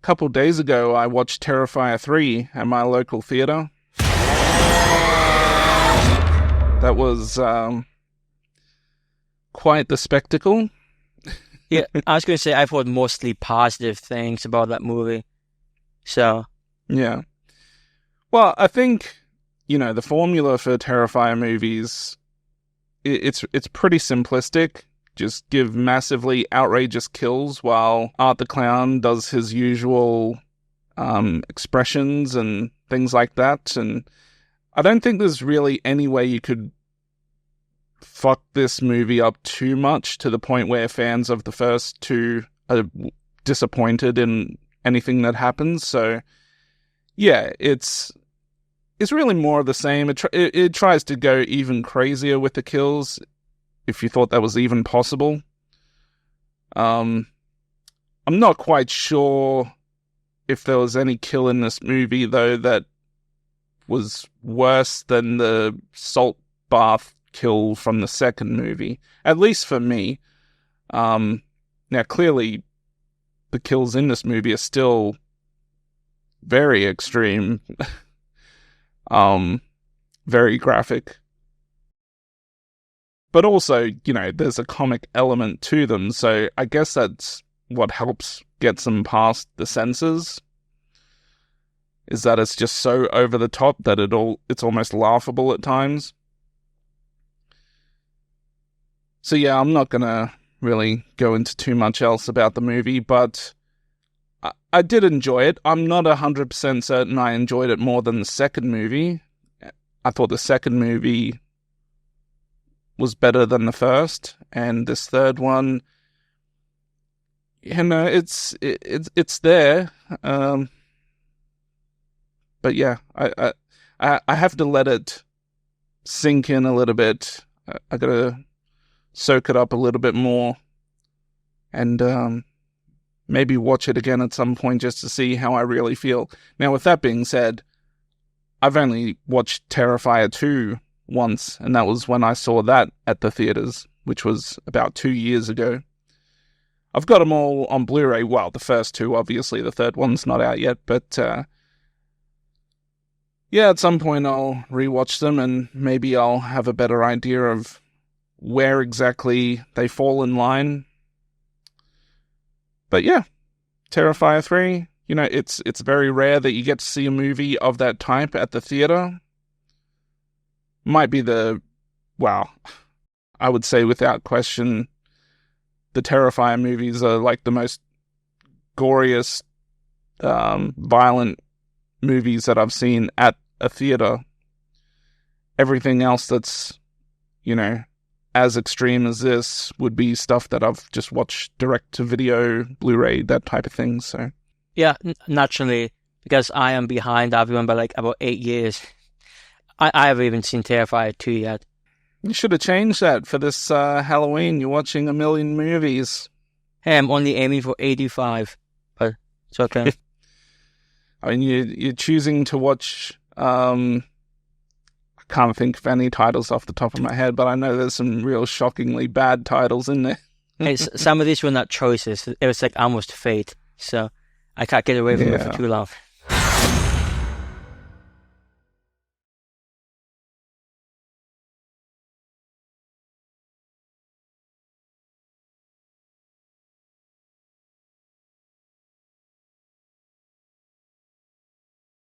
couple of days ago, I watched Terrifier 3 at my local theater. That was quite the spectacle. Yeah, I was going to say I've heard mostly positive things about that movie. So... Yeah. Well, I think, the formula for Terrifier movies, it's pretty simplistic. Just give massively outrageous kills while Art the Clown does his usual expressions and things like that. And I don't think there's really any way you could fuck this movie up too much to the point where fans of the first two are disappointed in anything that happens. So, yeah, it's really more of the same. It tries to go even crazier with the kills, if you thought that was even possible. I'm not quite sure if there was any kill in this movie, though, that was worse than the salt bath kill from the second movie, at least for me. Now, clearly, the kills in this movie are still very extreme, very graphic. But also, there's a comic element to them, so I guess that's what helps get them past the censors, is that it's just so over the top that it's almost laughable at times. So yeah, I'm not gonna really go into too much else about the movie, but I did enjoy it. I'm not 100% certain I enjoyed it more than the second movie. I thought the second movie was better than the first, and this third one, it's there. But yeah, I have to let it sink in a little bit. I gotta soak it up a little bit more, and maybe watch it again at some point just to see how I really feel. Now, with that being said, I've only watched Terrifier 2 once, and that was when I saw that at the theaters, which was about 2 years ago. I've got them all on Blu-ray. Well, the first two, obviously. The third one's not out yet, but yeah, at some point I'll rewatch them, and maybe I'll have a better idea of where exactly they fall in line. But yeah, Terrifier 3, it's very rare that you get to see a movie of that type at the theater. Might be I would say without question, the Terrifier movies are like the most goriest, violent movies that I've seen at a theater. Everything else that's, as extreme as this would be stuff that I've just watched direct to video, Blu-ray, that type of thing. So yeah, naturally, because I am behind everyone by like about 8 years. I haven't even seen Terrifier 2 yet. You should have changed that for this Halloween. You're watching a million movies. Hey, I'm only aiming for 85, but it's okay. I mean, you're choosing to watch... I can't think of any titles off the top of my head, but I know there's some real shockingly bad titles in there. Hey, some of these were not choices. It was like almost fate, so I can't get away from it for too long.